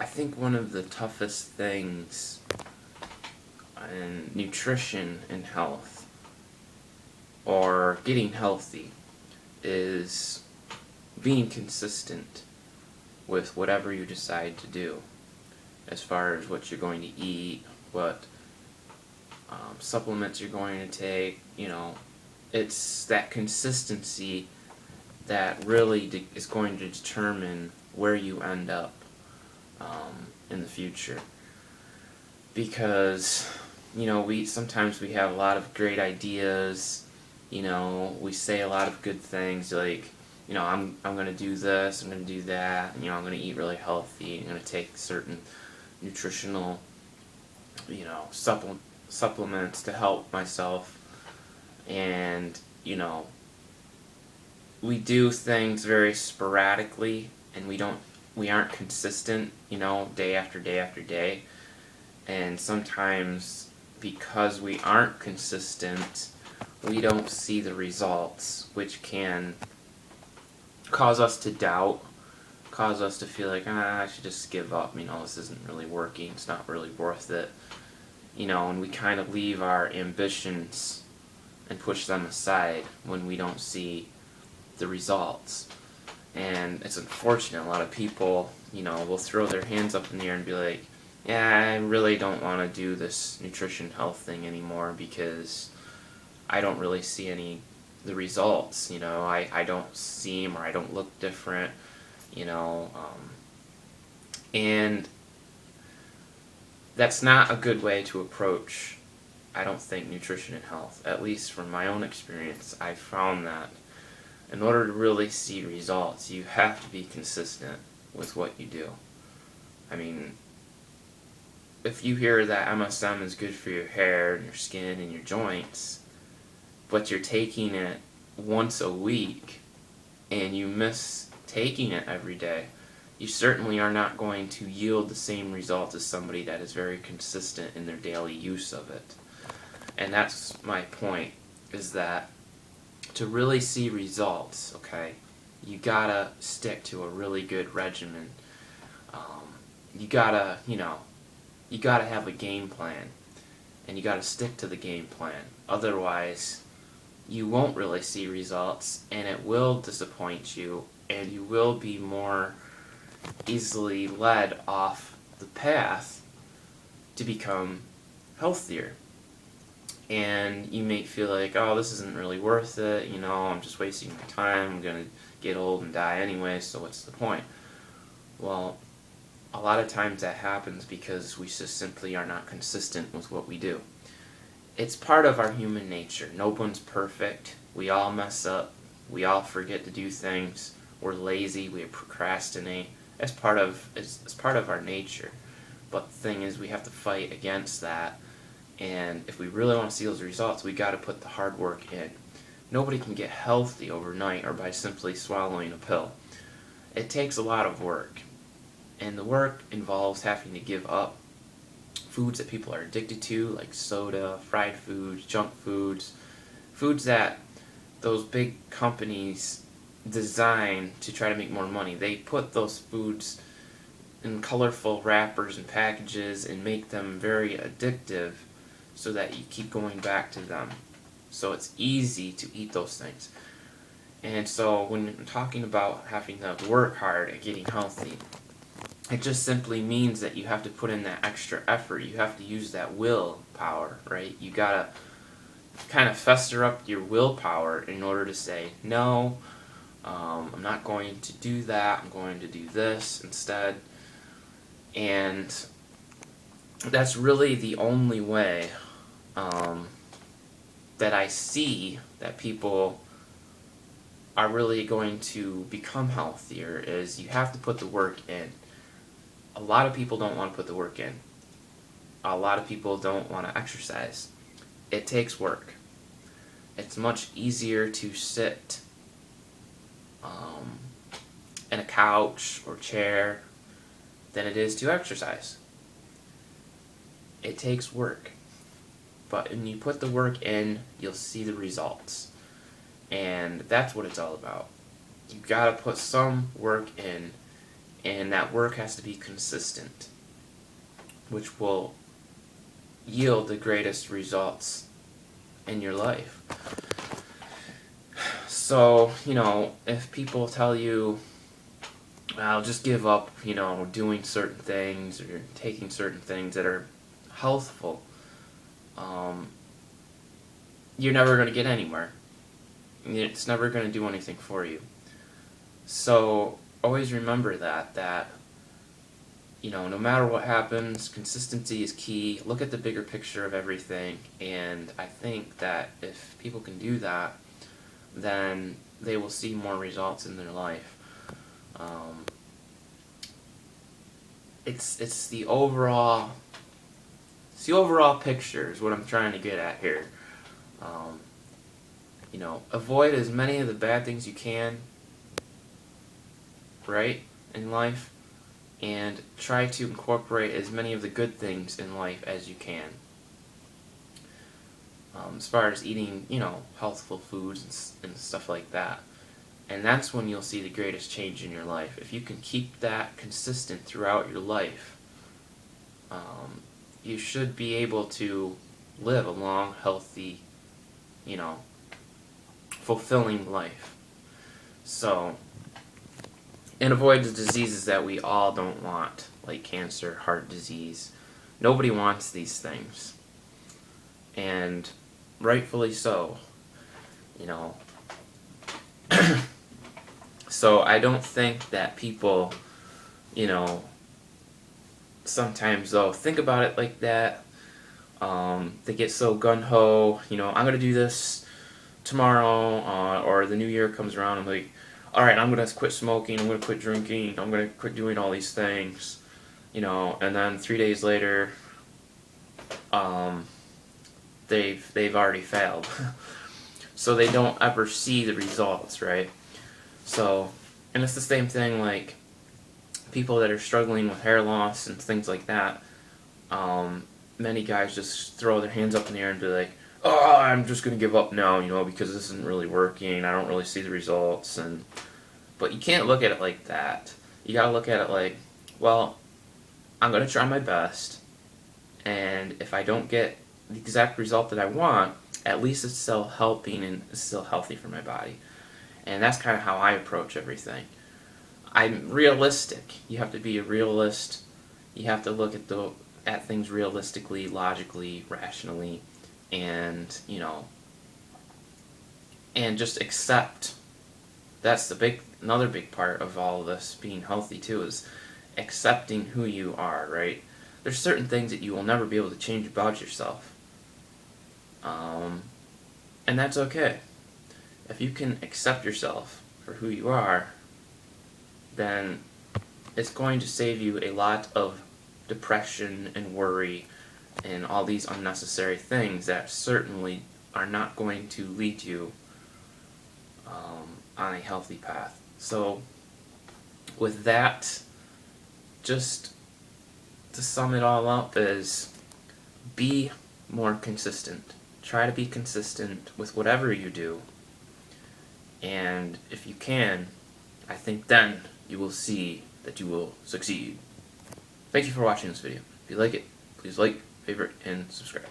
I think one of the toughest things in nutrition and health, or getting healthy, is being consistent with whatever you decide to do, as far as what you're going to eat, what supplements you're going to take. It's that consistency that really is going to determine where you end up in the future. Because we sometimes we have a lot of great ideas. We say a lot of good things like, I'm going to do this, I'm going to do that, I'm going to eat really healthy, I'm going to take certain nutritional, supplements to help myself. And, we do things very sporadically, and we aren't consistent, day after day after day. And sometimes, because we aren't consistent, we don't see the results, which can cause us to doubt, cause us to feel like, I should just give up, this isn't really working, it's not really worth it, and we kind of leave our ambitions and push them aside when we don't see the results. And it's unfortunate, a lot of people, will throw their hands up in the air and be like, yeah, I really don't want to do this nutrition health thing anymore because I don't really see the results. I don't seem, or I don't look different. And that's not a good way to approach, I don't think, nutrition and health. At least from my own experience, I found that in order to really see results, you have to be consistent with what you do. If you hear that MSM is good for your hair and your skin and your joints, but you're taking it once a week and you miss taking it every day, you certainly are not going to yield the same results as somebody that is very consistent in their daily use of it. And that's my point, is that to really see results, okay, you gotta stick to a really good regimen. You gotta have a game plan, and you gotta stick to the game plan. Otherwise, you won't really see results, and it will disappoint you, and you will be more easily led off the path to become healthier. And you may feel like, oh, this isn't really worth it, I'm just wasting my time, I'm going to get old and die anyway, so what's the point? Well, a lot of times that happens because we just simply are not consistent with what we do. It's part of our human nature. No one's perfect. We all mess up. We all forget to do things. We're lazy. We procrastinate. It's part of our nature. But the thing is, we have to fight against that. And if we really want to see those results, we got to put the hard work in. Nobody can get healthy overnight or by simply swallowing a pill. It takes a lot of work. And the work involves having to give up foods that people are addicted to, like soda, fried foods, junk foods, foods that those big companies design to try to make more money. They put those foods in colorful wrappers and packages and make them very addictive so that you keep going back to them. So it's easy to eat those things. And so when I'm talking about having to work hard at getting healthy, it just simply means that you have to put in that extra effort. You have to use that willpower, right? You gotta kind of fester up your willpower in order to say, no, I'm not going to do that, I'm going to do this instead. And that's really the only way that I see that people are really going to become healthier, is you have to put the work in. A lot of people don't want to put the work in. A lot of people don't want to exercise. It takes work. It's much easier to sit in a couch or chair than it is to exercise. It takes work. But when you put the work in, you'll see the results. And that's what it's all about. You gotta put some work in, And that work has to be consistent, which will yield the greatest results in your life. So, if people tell you, I'll just give up, doing certain things or taking certain things that are healthful, you're never going to get anywhere. It's never going to do anything for you. So always remember that no matter what happens, consistency is key. Look at the bigger picture of everything, and I think that if people can do that, then they will see more results in their life. It's the overall picture is what I'm trying to get at here. Avoid as many of the bad things you can, right, in life, and try to incorporate as many of the good things in life as you can. As far as eating, healthful foods and stuff like that. And that's when you'll see the greatest change in your life. If you can keep that consistent throughout your life, you should be able to live a long, healthy, fulfilling life. So, and avoid the diseases that we all don't want, like cancer, heart disease. Nobody wants these things. And rightfully so. So I don't think that people, sometimes they'll think about it like that. They get so gung-ho, I'm going to do this tomorrow, or the new year comes around, I'm like, alright, I'm going to quit smoking, I'm going to quit drinking, I'm going to quit doing all these things, and then 3 days later, they've already failed. So they don't ever see the results, right? So, and it's the same thing like people that are struggling with hair loss and things like that. Many guys just throw their hands up in the air and be like, oh, I'm just going to give up now, because this isn't really working, I don't really see the results. But you can't look at it like that. You got to look at it like, well, I'm going to try my best, and if I don't get the exact result that I want, at least it's still helping and it's still healthy for my body. And that's kind of how I approach everything. I'm realistic. You have to be a realist. You have to look at things realistically, logically, rationally, and and just accept. That's another big part of all of this being healthy too, is accepting who you are, right? There's certain things that you will never be able to change about yourself. And that's okay. If you can accept yourself for who you are, then it's going to save you a lot of depression and worry and all these unnecessary things that certainly are not going to lead you on a healthy path. So with that, just to sum it all up, is be more consistent. Try to be consistent with whatever you do. And if you can, I think then you will see that you will succeed. Thank you for watching this video. If you like it, please like, favorite, and subscribe.